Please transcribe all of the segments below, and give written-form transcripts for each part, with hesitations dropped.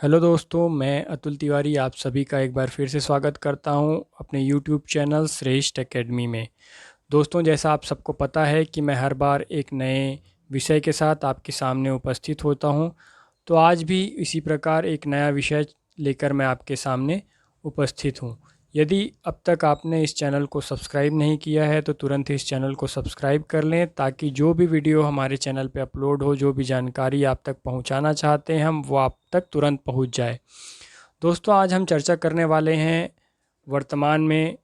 Hello दोस्तों, मैं अतुल तिवारी आप सभी का एक बार फिर से स्वागत करता हूं अपने यूट्यूब चैनल श्रेष्ठ एकेडमी में। दोस्तों, जैसा आप सबको पता है कि मैं हर बार एक नए विषय के साथ आपके सामने उपस्थित होता हूं, तो आज भी इसी प्रकार एक नया विषय लेकर मैं आपके सामने उपस्थित हूं। यदि अब तक आपने इस चैनल को सब्सक्राइब नहीं किया है तो तुरंत इस चैनल को सब्सक्राइब कर लें, ताकि जो भी वीडियो हमारे चैनल पे अपलोड हो, जो भी जानकारी आप तक पहुंचाना चाहते हैं हम, वो आप तक तुरंत पहुंच जाए। दोस्तों, आज हम चर्चा करने वाले हैं वर्तमान में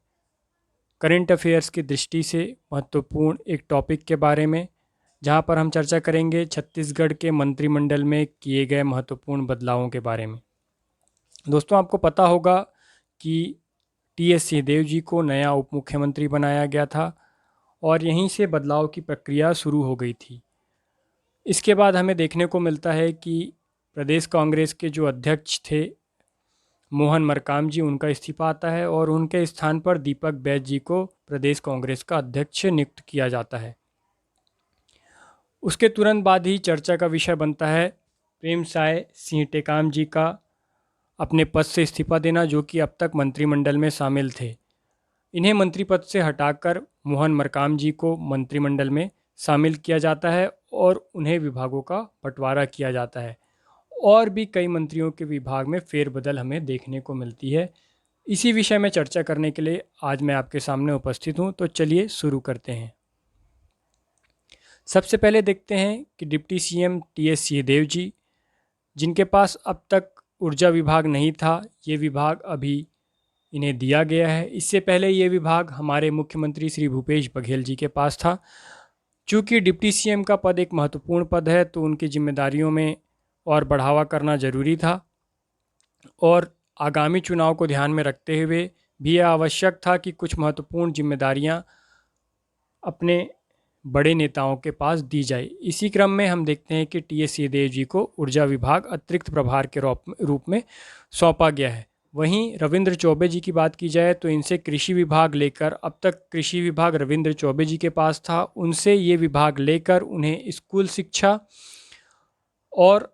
करंट अफेयर्स की दृष्टि से महत्वपूर्ण एक टॉपिक के बारे में, जहां पर हम चर्चा करेंगे छत्तीसगढ़ के मंत्रिमंडल में किए गए महत्वपूर्ण बदलावों के बारे में। दोस्तों, आपको पता होगा कि टी.एस. सिंहदेव जी को नया उप मुख्यमंत्री बनाया गया था और यहीं से बदलाव की प्रक्रिया शुरू हो गई थी। इसके बाद हमें देखने को मिलता है कि प्रदेश कांग्रेस के जो अध्यक्ष थे मोहन मरकाम जी, उनका इस्तीफा आता है और उनके स्थान पर दीपक बैज जी को प्रदेश कांग्रेस का अध्यक्ष नियुक्त किया जाता है। उसके तुरंत बाद ही चर्चा का विषय बनता है प्रेमसाय सिंह टेकाम जी का अपने पद से इस्तीफा देना, जो कि अब तक मंत्रिमंडल में शामिल थे। इन्हें मंत्री पद से हटाकर मोहन मरकाम जी को मंत्रिमंडल में शामिल किया जाता है और उन्हें विभागों का बंटवारा किया जाता है। और भी कई मंत्रियों के विभाग में फेरबदल हमें देखने को मिलती है। इसी विषय में चर्चा करने के लिए आज मैं आपके सामने उपस्थित हूं, तो चलिए शुरू करते हैं। सबसे पहले देखते हैं कि डिप्टी सीएम टी.एस. सिंहदेव जी, जिनके पास अब तक ऊर्जा विभाग नहीं था, ये विभाग अभी इन्हें दिया गया है। इससे पहले ये विभाग हमारे मुख्यमंत्री श्री भूपेश बघेल जी के पास था। चूँकि डिप्टी सीएम का पद एक महत्वपूर्ण पद है, तो उनकी जिम्मेदारियों में और बढ़ावा करना जरूरी था और आगामी चुनाव को ध्यान में रखते हुए भी यह आवश्यक था कि कुछ महत्वपूर्ण जिम्मेदारियां अपने बड़े नेताओं के पास दी जाए। इसी क्रम में हम देखते हैं कि टी.एस. सिंहदेव जी को ऊर्जा विभाग अतिरिक्त प्रभार के रूप में सौंपा गया है। वहीं रविंद्र चौबे जी की बात की जाए तो इनसे कृषि विभाग लेकर, अब तक कृषि विभाग रविंद्र चौबे जी के पास था, उनसे ये विभाग लेकर उन्हें स्कूल शिक्षा और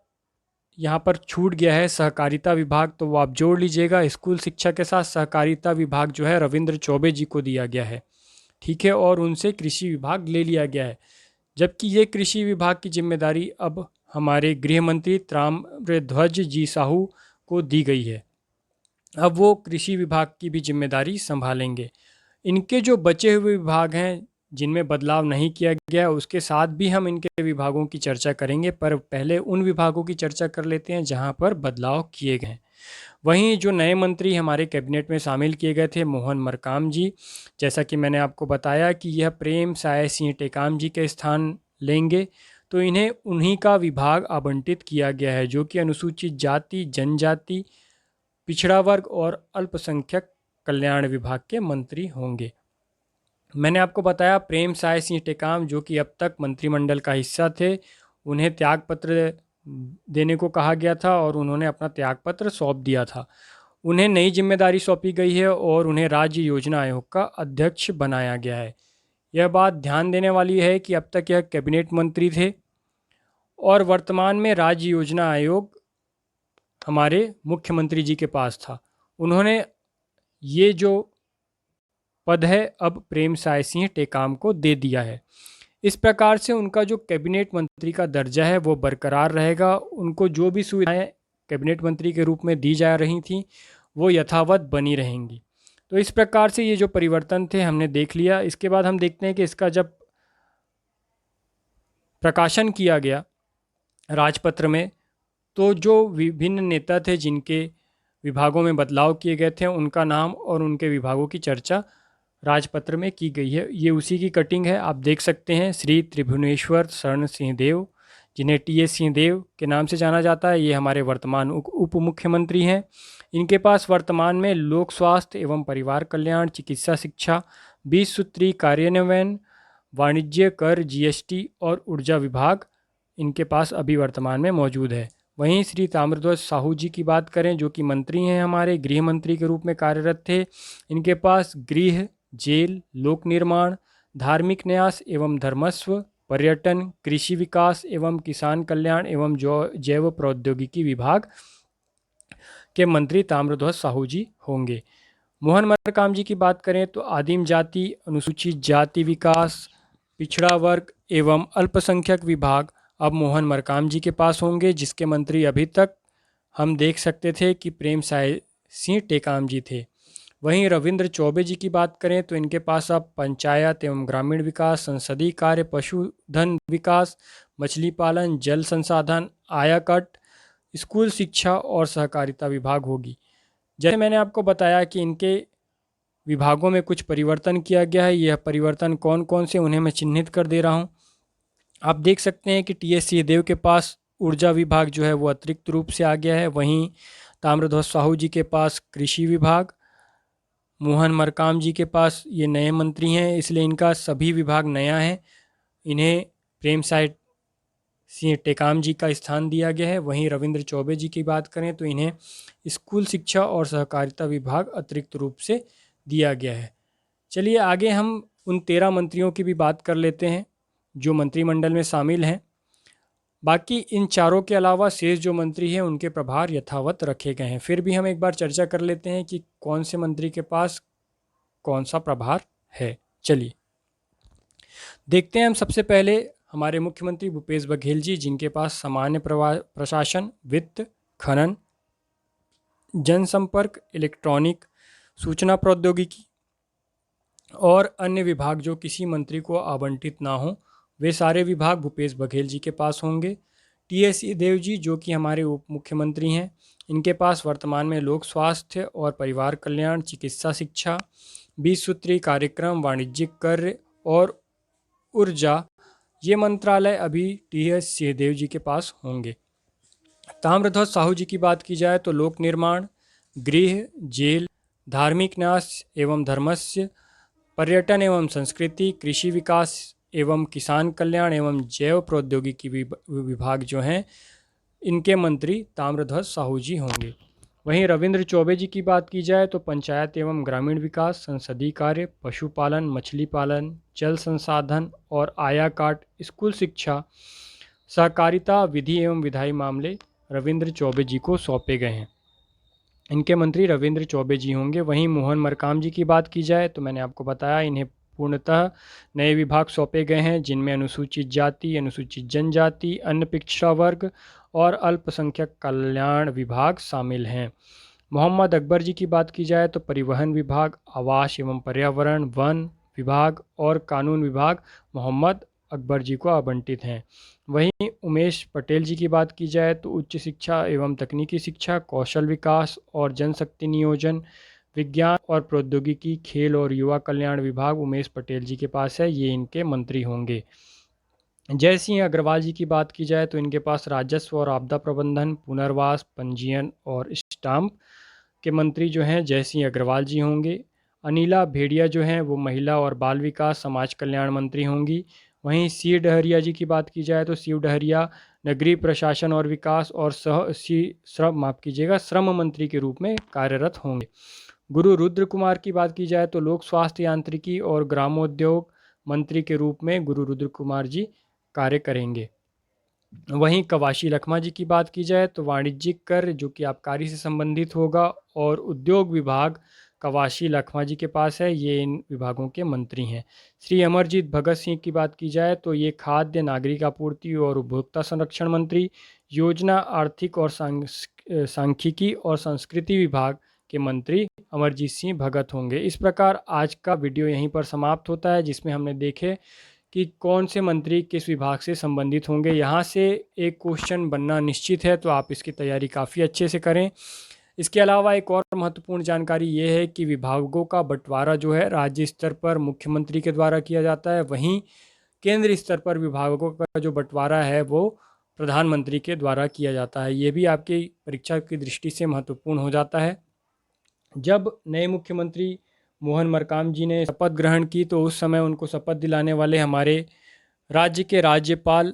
यहाँ पर छूट गया है सहकारिता विभाग, तो वो आप जोड़ लीजिएगा। स्कूल शिक्षा के साथ सहकारिता विभाग जो है रविंद्र चौबे जी को दिया गया है, ठीक है, और उनसे कृषि विभाग ले लिया गया है। जबकि ये कृषि विभाग की जिम्मेदारी अब हमारे गृह मंत्री ताम्रध्वज जी साहू को दी गई है। अब वो कृषि विभाग की भी जिम्मेदारी संभालेंगे। इनके जो बचे हुए विभाग हैं जिनमें बदलाव नहीं किया गया, उसके साथ भी हम इनके विभागों की चर्चा करेंगे, पर पहले उन विभागों की चर्चा कर लेते हैं जहां पर बदलाव किए गए हैं। वहीं जो नए मंत्री हमारे कैबिनेट में शामिल किए गए थे मोहन मरकाम जी, जैसा कि मैंने आपको बताया कि यह प्रेम साय सिंह टेकाम जी के स्थान लेंगे, तो इन्हें उन्हीं का विभाग आवंटित किया गया है, जो कि अनुसूचित जाति, जनजाति, पिछड़ा वर्ग और अल्पसंख्यक कल्याण विभाग के मंत्री होंगे। मैंने आपको बताया प्रेम साय सिंह टेकाम, जो कि अब तक मंत्रिमंडल का हिस्सा थे, उन्हें त्यागपत्र देने को कहा गया था और उन्होंने अपना त्यागपत्र सौंप दिया था। उन्हें नई जिम्मेदारी सौंपी गई है और उन्हें राज्य योजना आयोग का अध्यक्ष बनाया गया है। यह बात ध्यान देने वाली है कि अब तक यह कैबिनेट मंत्री थे और वर्तमान में राज्य योजना आयोग हमारे मुख्यमंत्री जी के पास था। उन्होंने ये जो पद है अब प्रेम साय सिंह टेकाम को दे दिया है। इस प्रकार से उनका जो कैबिनेट मंत्री का दर्जा है वो बरकरार रहेगा। उनको जो भी सुविधाएं कैबिनेट मंत्री के रूप में दी जा रही थी वो यथावत बनी रहेंगी। तो इस प्रकार से ये जो परिवर्तन थे हमने देख लिया। इसके बाद हम देखते हैं कि इसका जब प्रकाशन किया गया राजपत्र में, तो जो विभिन्न नेता थे जिनके विभागों में बदलाव किए गए थे, उनका नाम और उनके विभागों की चर्चा राजपत्र में की गई है। ये उसी की कटिंग है, आप देख सकते हैं। श्री त्रिभुवनेश्वर शरण सिंहदेव, जिन्हें टी.एस. सिंहदेव के नाम से जाना जाता है, ये हमारे वर्तमान उप मुख्यमंत्री हैं। इनके पास वर्तमान में लोक स्वास्थ्य एवं परिवार कल्याण, चिकित्सा शिक्षा, 20 सूत्री कार्यान्वयन, वाणिज्य कर, जीएसटी और ऊर्जा विभाग इनके पास अभी वर्तमान में मौजूद है। वहीं श्री ताम्रध्वज साहू जी की बात करें, जो कि मंत्री हैं, हमारे गृह मंत्री के रूप में कार्यरत थे, इनके पास गृह, जेल, लोक निर्माण, धार्मिक न्यास एवं धर्मस्व, पर्यटन, कृषि विकास एवं किसान कल्याण एवं जैव प्रौद्योगिकी विभाग के मंत्री ताम्रध्वज साहू जी होंगे। मोहन मरकाम जी की बात करें तो आदिम जाति, अनुसूचित जाति विकास, पिछड़ा वर्ग एवं अल्पसंख्यक विभाग अब मोहन मरकाम जी के पास होंगे, जिसके मंत्री अभी तक हम देख सकते थे कि प्रेम साय सिंह टेकाम जी थे। वहीं रविंद्र चौबे जी की बात करें तो इनके पास अब पंचायत एवं ग्रामीण विकास, संसदीय कार्य, पशुधन विकास, मछली पालन, जल संसाधन, आयकट, स्कूल शिक्षा और सहकारिता विभाग होगी। जैसे मैंने आपको बताया कि इनके विभागों में कुछ परिवर्तन किया गया है। यह परिवर्तन कौन कौन से, उन्हें मैं चिन्हित कर दे रहा हूँ। आप देख सकते हैं कि टी एस सिंहदेव के पास ऊर्जा विभाग जो है वो अतिरिक्त रूप से आ गया है। वहीं ताम्रध्वज साहू जी के पास कृषि विभाग, मोहन मरकाम जी के पास ये नए मंत्री हैं, इसलिए इनका सभी विभाग नया है। इन्हें प्रेम साय सिंह टेकाम जी का स्थान दिया गया है। वहीं रविंद्र चौबे जी की बात करें तो इन्हें स्कूल शिक्षा और सहकारिता विभाग अतिरिक्त रूप से दिया गया है। चलिए आगे हम उन 13 मंत्रियों की भी बात कर लेते हैं जो मंत्रिमंडल में शामिल हैं। बाकी इन चारों के अलावा शेष जो मंत्री हैं उनके प्रभार यथावत रखे गए हैं। फिर भी हम एक बार चर्चा कर लेते हैं कि कौन से मंत्री के पास कौन सा प्रभार है। चलिए देखते हैं हम सबसे पहले हमारे मुख्यमंत्री भूपेश बघेल जी, जिनके पास सामान्य प्रशासन, वित्त, खनन, जनसंपर्क, इलेक्ट्रॉनिक, सूचना प्रौद्योगिकी और अन्य विभाग जो किसी मंत्री को आवंटित ना हो, वे सारे विभाग भूपेश बघेल जी के पास होंगे। टी एस सिंहदेव जी जो कि हमारे उप मुख्यमंत्री हैं, इनके पास वर्तमान में लोक स्वास्थ्य और परिवार कल्याण, चिकित्सा शिक्षा, 20 सूत्री कार्यक्रम, वाणिज्यिक कार्य और ऊर्जा, ये मंत्रालय अभी टी एस सिंहदेव जी के पास होंगे। ताम्रध्वज साहू जी की बात की जाए तो लोक निर्माण, गृह, जेल, धार्मिक न्यास एवं धर्मस्य, पर्यटन एवं संस्कृति, कृषि विकास एवं किसान कल्याण एवं जैव प्रौद्योगिकी विभाग जो हैं, इनके मंत्री ताम्रध्वज साहू जी होंगे। वहीं रविंद्र चौबे जी की बात की जाए तो पंचायत एवं ग्रामीण विकास, संसदीय कार्य, पशुपालन, मछली पालन, जल संसाधन और आयाकाट, स्कूल शिक्षा, सहकारिता, विधि एवं विधायी मामले रविंद्र चौबे जी को सौंपे गए हैं। इनके मंत्री रविंद्र चौबे जी होंगे। वहीं मोहन मरकाम जी की बात की जाए तो मैंने आपको बताया इन्हें पूर्णतः नए विभाग सौंपे गए हैं, जिनमें अनुसूचित जाति, अनुसूचित जनजाति, अन्य पिछड़ा वर्ग और अल्पसंख्यक कल्याण विभाग शामिल हैं। मोहम्मद अकबर जी की बात की जाए तो परिवहन विभाग, आवास एवं पर्यावरण, वन विभाग और कानून विभाग मोहम्मद अकबर जी को आवंटित हैं। वहीं उमेश पटेल जी की बात की जाए तो उच्च शिक्षा एवं तकनीकी शिक्षा, कौशल विकास और जनशक्ति नियोजन, विज्ञान और प्रौद्योगिकी, खेल और युवा कल्याण विभाग उमेश पटेल जी के पास है, ये इनके मंत्री होंगे। जय सिंह अग्रवाल जी की बात की जाए तो इनके पास राजस्व और आपदा प्रबंधन, पुनर्वास, पंजीयन और स्टाम्प के मंत्री जो हैं जय सिंह अग्रवाल जी होंगे। अनिला भेड़िया जो हैं वो महिला और बाल विकास, समाज कल्याण मंत्री होंगी। वहीं शिव डहरिया जी की बात की जाए तो शिव डहरिया नगरीय प्रशासन और विकास और श्रम मंत्री के रूप में कार्यरत होंगे। गुरु रुद्र कुमार की बात की जाए तो लोक स्वास्थ्य यांत्रिकी और ग्रामोद्योग मंत्री के रूप में गुरु रुद्र कुमार जी कार्य करेंगे। वहीं कवाशी लखमा जी की बात की जाए तो वाणिज्यिक कर जो कि आबकारी से संबंधित होगा और उद्योग विभाग कवाशी लखमा जी के पास है, ये इन विभागों के मंत्री हैं। श्री अमरजीत भगत सिंह की बात की जाए तो ये खाद्य, नागरिक आपूर्ति और उपभोक्ता संरक्षण मंत्री, योजना, आर्थिक और सांख्यिकी और संस्कृति विभाग के मंत्री अमरजीत सिंह भगत होंगे। इस प्रकार आज का वीडियो यहीं पर समाप्त होता है, जिसमें हमने देखे कि कौन से मंत्री किस विभाग से संबंधित होंगे। यहाँ से एक क्वेश्चन बनना निश्चित है, तो आप इसकी तैयारी काफ़ी अच्छे से करें। इसके अलावा एक और महत्वपूर्ण जानकारी ये है कि विभागों का बंटवारा जो है राज्य स्तर पर मुख्यमंत्री के द्वारा किया जाता है, वहीं केंद्र स्तर पर विभागों का जो बंटवारा है वो प्रधानमंत्री के द्वारा किया जाता है। ये भी आपकी परीक्षा की दृष्टि से महत्वपूर्ण हो जाता है। जब नए मुख्यमंत्री मोहन मरकाम जी ने शपथ ग्रहण की तो उस समय उनको शपथ दिलाने वाले हमारे राज्य के राज्यपाल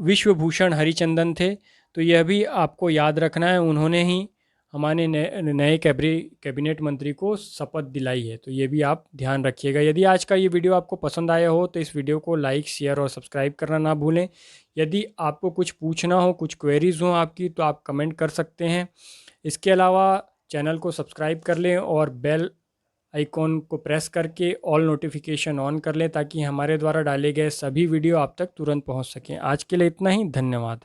विश्वभूषण हरिचंदन थे। तो यह भी आपको याद रखना है, उन्होंने ही हमारे नए कैबिनेट मंत्री को शपथ दिलाई है, तो ये भी आप ध्यान रखिएगा। यदि आज का ये वीडियो आपको पसंद आया हो तो इस वीडियो को लाइक, शेयर और सब्सक्राइब करना ना भूलें। यदि आपको कुछ पूछना हो, कुछ क्वेरीज़ हो आपकी, तो आप कमेंट कर सकते हैं। इसके अलावा चैनल को सब्सक्राइब कर लें और बेल आइकॉन को प्रेस करके ऑल नोटिफिकेशन ऑन कर लें ताकि हमारे द्वारा डाले गए सभी वीडियो आप तक तुरंत पहुंच सकें। आज के लिए इतना ही, धन्यवाद।